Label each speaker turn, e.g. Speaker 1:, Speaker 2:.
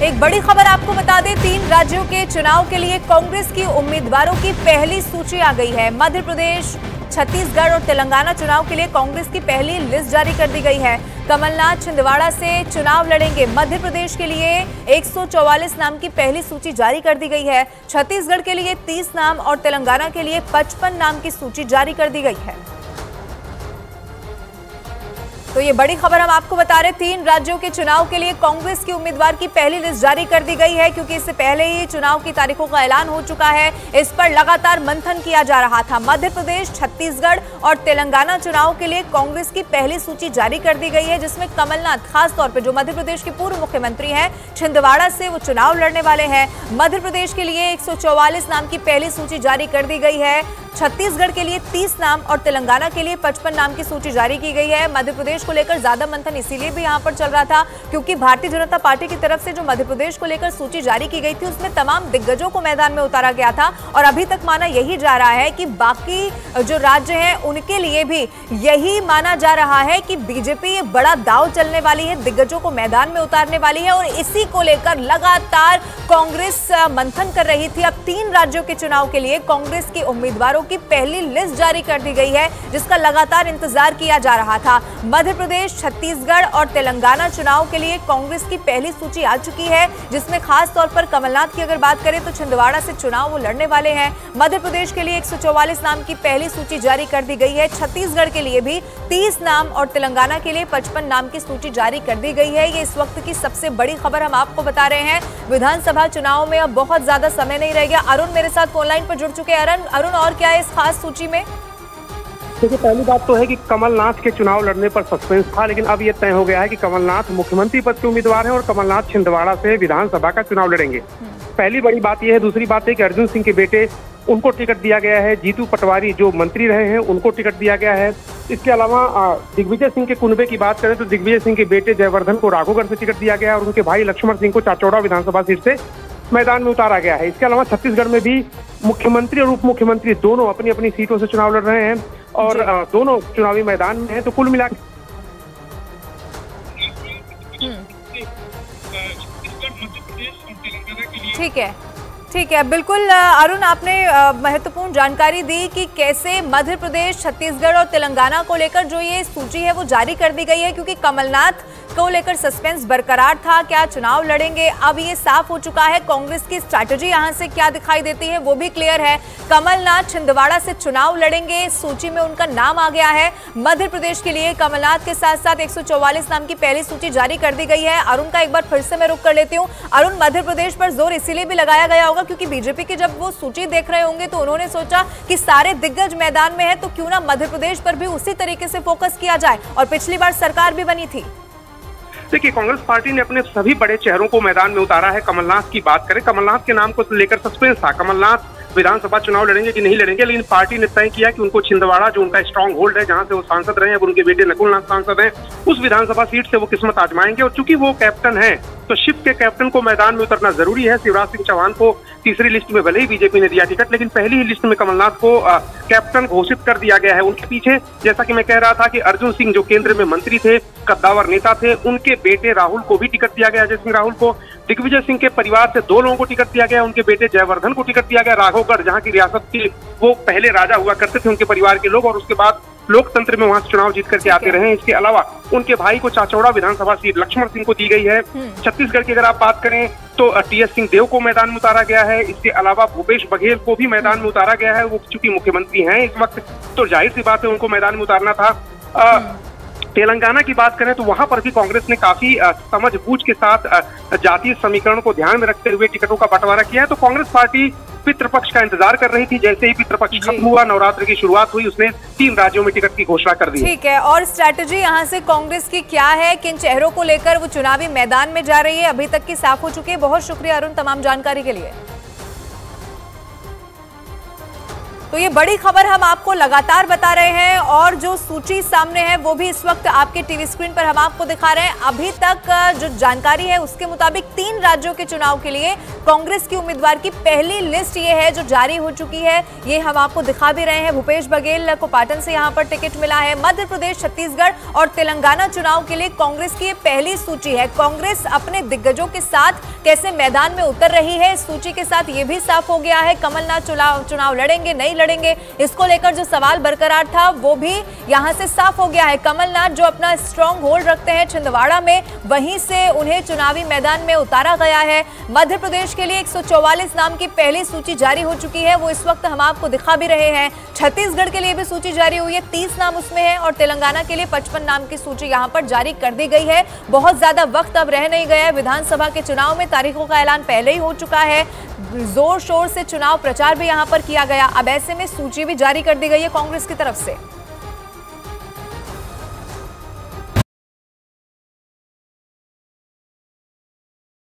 Speaker 1: एक बड़ी खबर आपको बता दें, 3 राज्यों के चुनाव के लिए कांग्रेस की उम्मीदवारों की पहली सूची आ गई है। मध्य प्रदेश, छत्तीसगढ़ और तेलंगाना चुनाव के लिए कांग्रेस की पहली लिस्ट जारी कर दी गई है। कमलनाथ छिंदवाड़ा से चुनाव लड़ेंगे। मध्य प्रदेश के लिए 144 नाम की पहली सूची जारी कर दी गई है। छत्तीसगढ़ के लिए 30 नाम और तेलंगाना के लिए 55 नाम की सूची जारी कर दी गई है। तो ये बड़ी खबर हम आपको बता रहे, 3 राज्यों के चुनाव के लिए कांग्रेस की उम्मीदवार की पहली लिस्ट जारी कर दी गई है, क्योंकि इससे पहले ही चुनाव की तारीखों का ऐलान हो चुका है। इस पर लगातार मंथन किया जा रहा था। मध्य प्रदेश, छत्तीसगढ़ और तेलंगाना चुनाव के लिए कांग्रेस की पहली सूची जारी कर दी गई है, जिसमें कमलनाथ खास तौर पर, जो मध्य प्रदेश के पूर्व मुख्यमंत्री हैं, छिंदवाड़ा से वो चुनाव लड़ने वाले हैं। मध्य प्रदेश के लिए 144 नाम की पहली सूची जारी कर दी गई है। छत्तीसगढ़ के लिए 30 नाम और तेलंगाना के लिए 55 नाम की सूची जारी की गई है। मध्य प्रदेश को लेकर ज्यादा मंथन इसीलिए भी यहां पर चल रहा था, क्योंकि भारतीय जनता पार्टी की तरफ से जो मध्य प्रदेश को लेकर सूची जारी की गई थी, उसमें तमाम दिग्गजों को मैदान में उतारा गया था। और अभी तक माना यही जा रहा है कि बाकी जो राज्य हैं उनके लिए भी यही माना जा रहा है कि बीजेपी ये बड़ा दांव चलने वाली है, दिग्गजों को मैदान में उतारने वाली है। और इसी को लेकर लगातार कांग्रेस मंथन कर रही थी। अब 3 राज्यों के चुनाव के लिए कांग्रेस के उम्मीदवारों की पहली लिस्ट जारी कर दी गई है, जिसका लगातार इंतजार किया जा रहा था। मध्य प्रदेश, छत्तीसगढ़ और तेलंगाना चुनाव के लिए कांग्रेस की पहली सूची आ चुकी है, जिसमें खास तौर पर कमलनाथ की अगर बात करें तो छिंदवाड़ा से चुनाव वो लड़ने वाले हैं। मध्य प्रदेश के लिए 144 नाम की पहली सूची जारी कर दी गई है। छत्तीसगढ़ के लिए भी 30 नाम और तेलंगाना के लिए 55 नाम की सूची जारी कर दी गई है। ये इस वक्त की सबसे बड़ी खबर हम आपको बता रहे हैं। विधानसभा चुनाव में अब बहुत ज्यादा समय नहीं रह गया। अरुण मेरे साथ फोनलाइन पर जुड़ चुके हैं। अरुण, और क्या है इस खास सूची में?
Speaker 2: देखिए, पहली बात तो है कि कमलनाथ के चुनाव लड़ने पर सस्पेंस था, लेकिन अब यह तय हो गया है कि कमलनाथ मुख्यमंत्री पद के उम्मीदवार हैं और कमलनाथ छिंदवाड़ा से विधानसभा का चुनाव लड़ेंगे। पहली बड़ी बात यह है। दूसरी बात है कि अर्जुन सिंह के बेटे, उनको टिकट दिया गया है। जीतू पटवारी जो मंत्री रहे हैं, उनको टिकट दिया गया है। इसके अलावा दिग्विजय सिंह के कुनबे की बात करें तो दिग्विजय सिंह के बेटे जयवर्धन को राघोगढ़ से टिकट दिया गया है और उनके भाई लक्ष्मण सिंह को चाचौड़ा विधानसभा सीट से मैदान में उतारा गया है। इसके अलावा छत्तीसगढ़ में भी मुख्यमंत्री और उप मुख्यमंत्री दोनों अपनी अपनी सीटों से चुनाव लड़ रहे हैं और दोनों चुनावी मैदान में हैं। तो कुल मिलाकर
Speaker 1: ठीक है, बिल्कुल अरुण, आपने महत्वपूर्ण जानकारी दी कि कैसे मध्य प्रदेश, छत्तीसगढ़ और तेलंगाना को लेकर जो ये सूची है वो जारी कर दी गई है, क्योंकि कमलनाथ को लेकर सस्पेंस बरकरार था, क्या चुनाव लड़ेंगे। अब ये साफ हो चुका है। कांग्रेस की स्ट्रैटेजी यहां से क्या दिखाई देती है वो भी क्लियर है। कमलनाथ छिंदवाड़ा से चुनाव लड़ेंगे, सूची में उनका नाम आ गया है। मध्य प्रदेश के लिए कमलनाथ के साथ साथ 144 नाम की पहली सूची जारी कर दी गई है। अरुण का एक बार फिर से मैं रुख कर लेती हूँ। अरुण, मध्य प्रदेश पर जोर इसीलिए भी लगाया गया होगा क्योंकि बीजेपी की जब वो सूची देख रहे होंगे तो उन्होंने सोचा कि सारे दिग्गज मैदान में है, तो क्यों ना मध्य प्रदेश पर भी उसी तरीके से फोकस किया जाए। और पिछली बार सरकार भी बनी थी।
Speaker 2: देखिए, कांग्रेस पार्टी ने अपने सभी बड़े चेहरों को मैदान में उतारा है। कमलनाथ की बात करें, कमलनाथ के नाम को लेकर सस्पेंस था। कमलनाथ विधानसभा चुनाव लड़ेंगे कि नहीं लड़ेंगे, लेकिन पार्टी ने तय किया कि उनको छिंदवाड़ा, जो उनका स्ट्रांग होल्ड है, जहां से वो सांसद रहे हैं, अब उनके बेटे नकुलनाथ सांसद हैं, उस विधानसभा सीट से वो किस्मत आजमाएंगे। और चूंकि वो कैप्टन है तो शिप के कैप्टन को मैदान में उतरना जरूरी है। शिवराज सिंह चौहान को तीसरी लिस्ट में भले ही बीजेपी ने दिया टिकट, लेकिन पहली ही लिस्ट में कमलनाथ को कैप्टन घोषित कर दिया गया है। उनके पीछे, जैसा कि मैं कह रहा था, कि अर्जुन सिंह जो केंद्र में मंत्री थे, कद्दावर नेता थे, उनके बेटे राहुल को भी टिकट दिया गया। अजय सिंह राहुल को, दिग्विजय सिंह के परिवार से 2 लोगों को टिकट दिया गया। उनके बेटे जयवर्धन को टिकट दिया गया राघोगढ़, जहां की रियासत के वो पहले राजा हुआ करते थे, उनके परिवार के लोग, और उसके बाद लोकतंत्र में वहां से चुनाव जीत करके आते रहे। इसके अलावा उनके भाई को चाचौड़ा विधानसभा सीट लक्ष्मण सिंह को दी गई है। छत्तीसगढ़ की अगर आप बात करें तो टीएस सिंहदेव को मैदान में उतारा गया है। इसके अलावा भूपेश बघेल को भी मैदान में उतारा गया है। वो चूंकि मुख्यमंत्री हैं इस वक्त, तो जाहिर सी बात है उनको मैदान में उतारना था। तेलंगाना की बात करें तो वहां पर भी कांग्रेस ने काफी समझबूझ के साथ जातीय समीकरण को ध्यान में रखते हुए टिकटों का बंटवारा किया है। तो कांग्रेस पार्टी पितृपक्ष का इंतजार कर रही थी। जैसे ही पितृपक्ष खत्म हुआ, नवरात्र की शुरुआत हुई, उसने 3 राज्यों में टिकट की घोषणा कर दी।
Speaker 1: ठीक है, और स्ट्रैटेजी यहाँ से कांग्रेस की क्या है, किन चेहरों को लेकर वो चुनावी मैदान में जा रही है, अभी तक की साफ हो चुकी है। बहुत शुक्रिया अरुण तमाम जानकारी के लिए। तो ये बड़ी खबर हम आपको लगातार बता रहे हैं और जो सूची सामने है वो भी इस वक्त आपके टीवी स्क्रीन पर हम आपको दिखा रहे हैं। अभी तक जो जानकारी है उसके मुताबिक 3 राज्यों के चुनाव के लिए कांग्रेस की उम्मीदवार की पहली लिस्ट ये है जो जारी हो चुकी है। ये हम आपको दिखा भी रहे हैं। भूपेश बघेल को पाटन से यहाँ पर टिकट मिला है। मध्य प्रदेश, छत्तीसगढ़ और तेलंगाना चुनाव के लिए कांग्रेस की ये पहली सूची है। कांग्रेस अपने दिग्गजों के साथ कैसे मैदान में उतर रही है, इस सूची के साथ ये भी साफ हो गया है। कमलनाथ चुनाव लड़ेंगे नहीं लड़ेंगे, इसको लेकर जो सवाल बरकरार था वो भी यहां से साफ हो गया है। कमलनाथ जो अपना स्ट्रॉन्ग होल्ड रखते हैं छिंदवाड़ा में, वहीं से उन्हें चुनावी मैदान में उतारा गया है। मध्य प्रदेश के लिए 144 नाम की पहली सूची जारी हो चुकी है, वो इस वक्त हम आपको दिखा भी रहे हैं। छत्तीसगढ़ के लिए भी सूची जारी हुई है, 30 नाम उसमें है और तेलंगाना के लिए 55 नाम की सूची यहां पर जारी कर दी गई है। बहुत ज्यादा वक्त अब रह नहीं गया है। विधानसभा के चुनाव में तारीखों का ऐलान पहले ही हो चुका है। जोर शोर से चुनाव प्रचार भी यहां पर किया गया। अब ऐसे में सूची भी जारी कर दी गई है कांग्रेस की तरफ से।